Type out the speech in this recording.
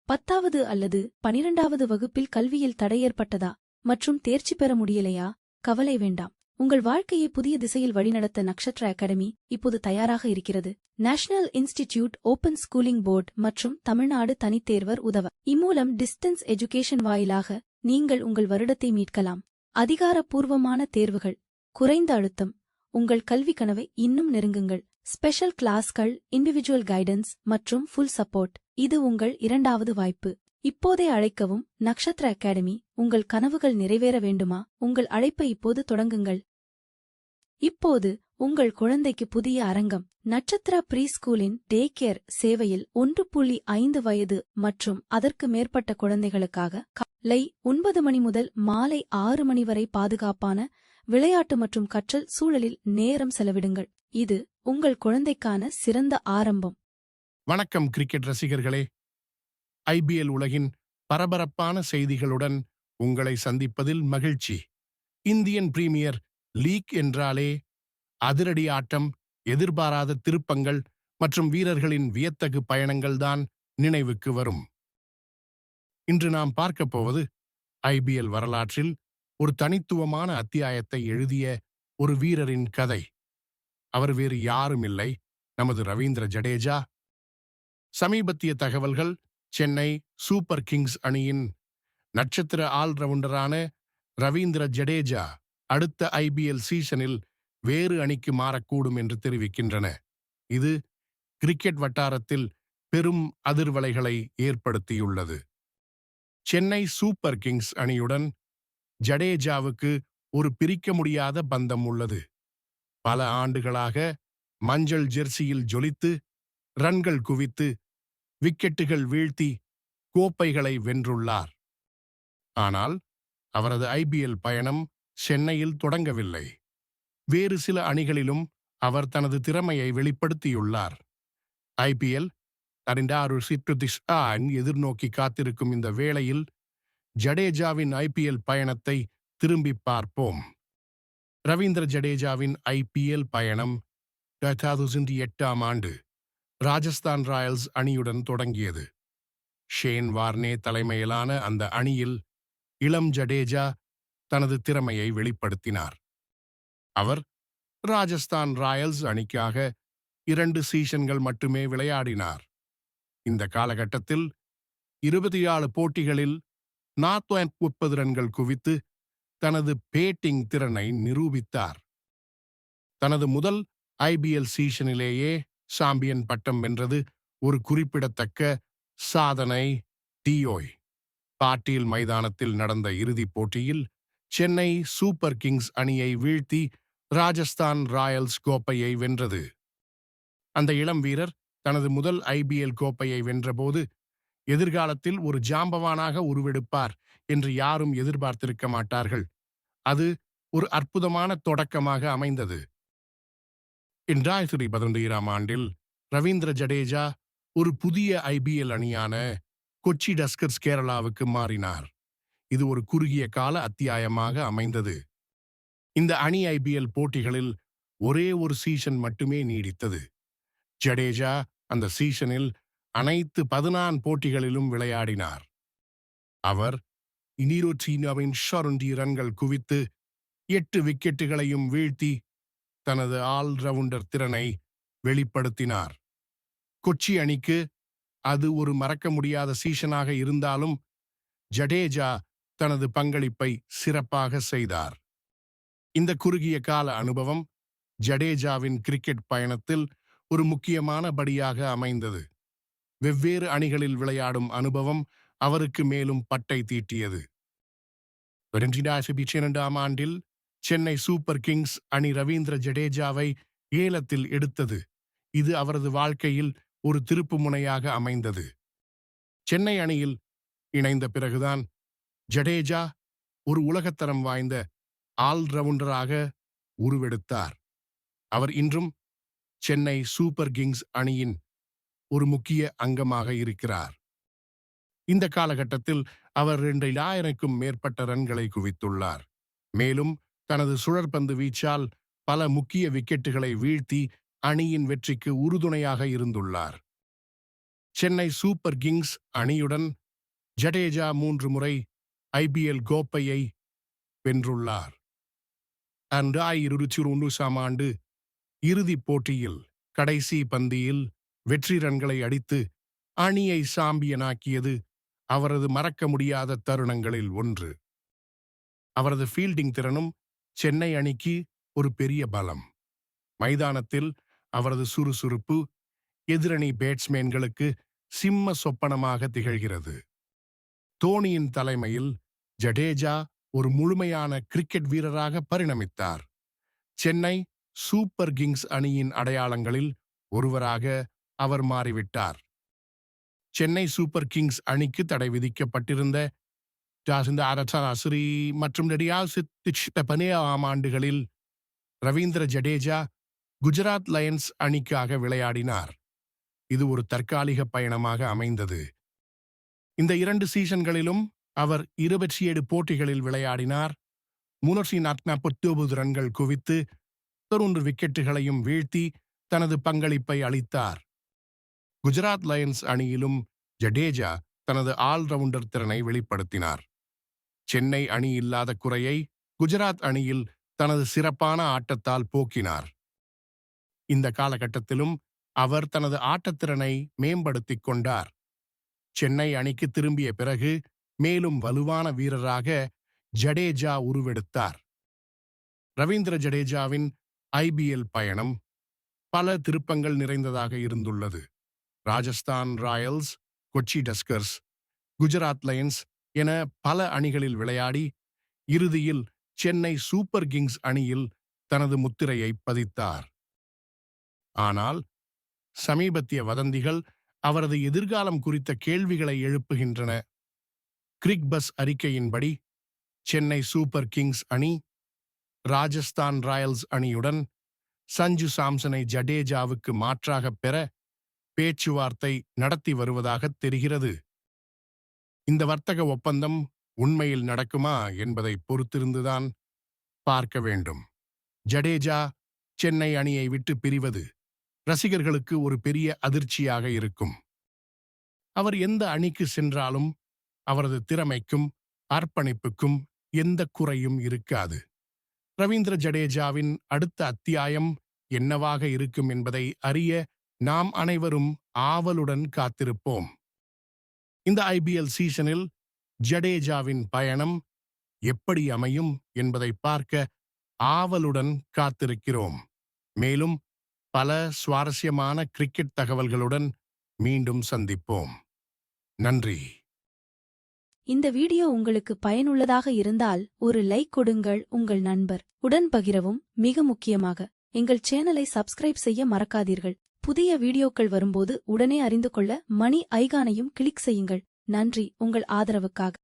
10வது அல்லது 12வது வகுப்பில் கல்வியில் தடை ஏற்பட்டதா மற்றும் தேர்ச்சி பெற முடியலையா? கவலை வேண்டாம். உங்கள் வாழ்க்கையை புதிய திசையில் வழிநடத்த நக்ஷத்ரா அகாடமி இப்போது தயாராக இருக்கிறது. National institute open schooling board மற்றும் தமிழ்நாடு தனித்தேர்வர் உதவ இம்மூலம் டிஸ்டன்ஸ் எஜுகேஷன் வாயிலாக நீங்கள் உங்கள் வருடத்தை மீட்கலாம். அதிகாரப்பூர்வமான தேர்வுகள், குறைந்த அழுத்தம், உங்கள் கல்வி கனவை இன்னும் நெருங்குங்கள். ஸ்பெஷல் கிளாஸ்கள், இண்டிவிஜுவல் கைடன்ஸ் மற்றும் ஃபுல் சப்போர்ட். இது உங்கள் இரண்டாவது வாய்ப்பு. இப்போதே அழைக்கவும். நக்ஷத்ரா அகாடமி. உங்கள் கனவுகள் நிறைவேற வேண்டுமா? உங்கள் அழைப்பை இப்போது தொடங்குங்கள். இப்போது உங்கள் குழந்தைக்கு புதிய அரங்கம். நட்சத்திரா ப்ரீ ஸ்கூலின் டே கேர் சேவையில் 1.5 வயது மற்றும் அதற்கு மேற்பட்ட குழந்தைகளுக்காக காலை 9 மணி முதல் மாலை 6 மணி வரை பாதுகாப்பான விளையாட்டு மற்றும் கற்றல் சூழலில் நேரம் செலவிடுங்கள். இது உங்கள் குழந்தைக்கான சிறந்த ஆரம்பம். வணக்கம் கிரிக்கெட் ரசிகர்களே. ஐபிஎல் உலகின் பரபரப்பான செய்திகளுடன் உங்களை சந்திப்பதில் மகிழ்ச்சி. இந்தியன் பிரீமியர் லீக் என்றாலே அதிரடி ஆட்டம், எதிர்பாராத திருப்பங்கள் மற்றும் வீரர்களின் வியத்தகு பயணங்கள்தான் நினைவுக்கு வரும். இன்று நாம் பார்க்கப் போவது ஐபிஎல் வரலாற்றில் ஒரு தனித்துவமான அத்தியாயத்தை எழுதிய ஒரு வீரரின் கதை. அவர் வேறு யாரும் இல்லை, நமது ரவீந்திர ஜடேஜா. சமீபத்திய தகவல்கள்: சென்னை சூப்பர் கிங்ஸ் அணியின் நட்சத்திர ஆல்ரவுண்டரான ரவீந்திர ஜடேஜா அடுத்த ஐபிஎல் சீசனில் வேறு அணிக்கு மாறக்கூடும் என்று தெரிவிக்கின்றன. இது கிரிக்கெட் வட்டாரத்தில் பெரும் அதிர்வலைகளை ஏற்படுத்தியுள்ளது. சென்னை சூப்பர் கிங்ஸ் அணியுடன் ஜடேஜாவுக்கு ஒரு பிரிக்க முடியாத பந்தம் உள்ளது. பல ஆண்டுகளாக மஞ்சள் ஜெர்சியில் ஜொலித்து, ரன்கள் குவித்து, விக்கெட்டுகள் வீழ்த்தி கோப்பைகளை வென்றுள்ளார். ஆனால் அவரது ஐபிஎல் பயணம் சென்னையில் தொடங்கவில்லை. வேறு சில அணிகளிலும் அவர் தனது திறமையை வெளிப்படுத்தியுள்ளார். ஐபிஎல் எதிர்நோக்கி காத்திருக்கும் இந்த வேளையில் ஜடேஜாவின் ஐபிஎல் பயணத்தை திரும்பி பார்ப்போம். ரவீந்திர ஜடேஜாவின் ஐபிஎல் பயணம் 2008ஆம் ஆண்டு ராஜஸ்தான் ராயல்ஸ் அணியுடன் தொடங்கியது. ஷேன் வார்னே தலைமையிலான அந்த அணியில் இளம் ஜடேஜா தனது திறமையை வெளிப்படுத்தினார். அவர் ராஜஸ்தான் ராயல்ஸ் அணிக்காக 2 சீசன்கள் மட்டுமே விளையாடினார். இந்த காலகட்டத்தில் 24 போட்டிகளில் 430 ரன்கள் குவித்து தனது பேட்டிங் திறனை நிரூபித்தார். தனது முதல் ஐபிஎல் சீசனிலேயே சாம்பியன் பட்டம் வென்றது ஒரு குறிப்பிடத்தக்க சாதனை. பாட்டீல் மைதானத்தில் நடந்த இறுதிப் போட்டியில் சென்னை சூப்பர் கிங்ஸ் அணியை வீழ்த்தி ராஜஸ்தான் ராயல்ஸ் கோப்பையை வென்றது. அந்த இளம் வீரர் தனது முதல் ஐபிஎல் கோப்பையை வென்றபோது எதிர்காலத்தில் ஒரு ஜாம்பவானாக உருவெடுப்பார் என்று யாரும் எதிர்பார்த்திருக்க மாட்டார்கள். அது ஒரு அற்புதமான தொடக்கமாக அமைந்தது. 2011ஆம் ஆண்டில் ரவீந்திர ஜடேஜா ஒரு புதிய ஐபிஎல் அணியான கொச்சி டஸ்கர்ஸ் கேரளாவுக்கு மாறினார். இது ஒரு குறுகிய கால அத்தியாயமாக அமைந்தது. இந்த அணி ஐபிஎல் போட்டிகளில் ஒரே ஒரு சீசன் மட்டுமே நீடித்தது. ஜடேஜா அந்த சீசனில் அனைத்து 14 போட்டிகளிலும் விளையாடினார். அவர் 220 ரன்கள் குவித்து 8 விக்கெட்டுகளையும் வீழ்த்தி தனது ஆல்ரவுண்டர் திறனை வெளிப்படுத்தினார். கொச்சி அணிக்கு அது ஒரு மறக்க முடியாத சீசனாக இருந்தாலும் ஜடேஜா தனது பங்களிப்பை சிறப்பாக செய்தார். இந்த குறுகிய கால அனுபவம் ஜடேஜாவின் கிரிக்கெட் பயணத்தில் ஒரு முக்கியமான படியாக அமைந்தது. வெவ்வேறு அணிகளில் விளையாடும் அனுபவம் அவருக்கு மேலும் பட்டை தீட்டியது. 2012ஆம் ஆண்டில் சென்னை சூப்பர் கிங்ஸ் அணி ரவீந்திர ஜடேஜாவை ஏலத்தில் எடுத்தது. இது அவரது வாழ்க்கையில் ஒரு திருப்பு முனையாக அமைந்தது. சென்னை அணியில் இணைந்த பிறகுதான் ஜடேஜா ஒரு உலகத்தரம் வாய்ந்த ஆல்ரவுண்டராக உருவெடுத்தார். அவர் இன்றும் சென்னை சூப்பர் கிங்ஸ் அணியின் ஒரு முக்கிய அங்கமாக இருக்கிறார். இந்த காலகட்டத்தில் அவர் 2000க்கும் மேற்பட்ட ரன்களை குவித்துள்ளார். மேலும் தனது சுழற்பந்து வீச்சால் பல முக்கிய விக்கெட்டுகளை வீழ்த்தி அணியின் வெற்றிக்கு உறுதுணையாக இருந்துள்ளார். சென்னை சூப்பர் கிங்ஸ் அணியுடன் ஜடேஜா 3 முறை IPL கோப்பையை வென்றுள்ளார். 2021 ஆண்டு இறுதிப் போட்டியில் கடைசி பந்தியில் வெற்றி ரன்களை அடித்து அணியை சாம்பியனாக்கியது அவரது மறக்க முடியாத தருணங்களில் ஒன்று. அவரது ஃபீல்டிங் திறனும் சென்னை அணிக்கு ஒரு பெரிய பலம். மைதானத்தில் அவரது சுறுசுறுப்பு எதிரணி பேட்ஸ்மேன்களுக்கு சிம்ம சொப்பனமாக திகழ்கிறது. தோனியின் தலைமையில் ஜடேஜா ஒரு முழுமையான கிரிக்கெட் வீரராக பரிணமித்தார். சென்னை சூப்பர் கிங்ஸ் அணியின் அடையாளங்களில் ஒருவராக அவர் மாறிவிட்டார். சென்னை சூப்பர் கிங்ஸ் அணிக்கு தடை விதிக்கப்பட்டிருந்த 2006 மற்றும் 2017 ஆண்டுகளில் ரவீந்திர ஜடேஜா குஜராத் லயன்ஸ் அணிக்காக விளையாடினார். இது ஒரு தற்காலிக பயணமாக அமைந்தது. இந்த 2 சீசன்களிலும் அவர் 27 போட்டிகளில் விளையாடினார். 349 ரன்கள் குவித்து 11 விக்கெட்டுகளையும் வீழ்த்தி தனது பங்களிப்பை அளித்தார். குஜராத் லயன்ஸ் அணியிலும் ஜடேஜா தனது ஆல்ரவுண்டர் திறனை வெளிப்படுத்தினார். சென்னை அணி இல்லாத குறையை குஜராத் அணியில் தனது சிறப்பான ஆட்டத்தால் போக்கினார். இந்த காலகட்டத்திலும் அவர் தனது ஆட்டத்திறனை மேம்படுத்திக் கொண்டார். சென்னை அணிக்கு திரும்பிய பிறகு மேலும் வலுவான வீரராக ஜடேஜா உருவெடுத்தார். ரவீந்திர ஜடேஜாவின் IPL பயணம் பல திருப்பங்கள் நிறைந்ததாக இருந்துள்ளது. Rajasthan Royals, Kochi tuskers, Gujarat Lions என பல அணிகளில் விளையாடி இறுதியில் சென்னை சூப்பர் கிங்ஸ் அணியில் தனது முத்திரையை பதித்தார். ஆனால் சமீபத்திய வதந்திகள் அவரது எதிர்காலம் குறித்த கேள்விகளை எழுப்புகின்றன. கிரிக்பஸ் அறிக்கையின்படி சென்னை சூப்பர் கிங்ஸ் அணி ராஜஸ்தான் ராயல்ஸ் அணியுடன் சஞ்சு சாம்சனை ஜடேஜாவுக்கு மாற்றாகப் பெற பேச்சுவார்த்தை நடத்தி வருவதாக தெரிகிறது. இந்த வர்த்தக ஒப்பந்தம் உண்மையில் நடக்குமா என்பதை பொறுத்திருந்துதான் பார்க்க வேண்டும். ஜடேஜா சென்னை அணியை விட்டு பிரிவது ரசிகர்களுக்கு ஒரு பெரிய அதிர்ச்சியாக இருக்கும். அவர் எந்த அணிக்கு சென்றாலும் அவரது திறமைக்கும் அர்ப்பணிப்புக்கும் எந்த குறையும் இருக்காது. ரவீந்திர ஜடேஜாவின் அடுத்த அத்தியாயம் என்னவாக இருக்கும் என்பதை அறிய நாம் அனைவரும் ஆவலுடன் காத்திருப்போம். இந்த IPL சீசனில் ஜடேஜாவின் பயணம் எப்படி அமையும் என்பதை பார்க்க ஆவலுடன் காத்திருக்கிறோம். மேலும் பல சுவாரஸ்யமான கிரிக்கெட் தகவல்களுடன் மீண்டும் சந்திப்போம். நன்றி. இந்த வீடியோ உங்களுக்கு பயனுள்ளதாக இருந்தால் ஒரு லைக் கொடுங்கள். உங்கள் நண்பர் உடன் பகிரவும். மிக முக்கியமாக எங்கள் சேனலை சப்ஸ்கிரைப் செய்ய மறக்காதீர்கள். புதிய வீடியோக்கள் வரும்போது உடனே அறிந்து கொள்ள மணி ஐகானையும் கிளிக் செய்யுங்கள். நன்றி உங்கள் ஆதரவுக்காக.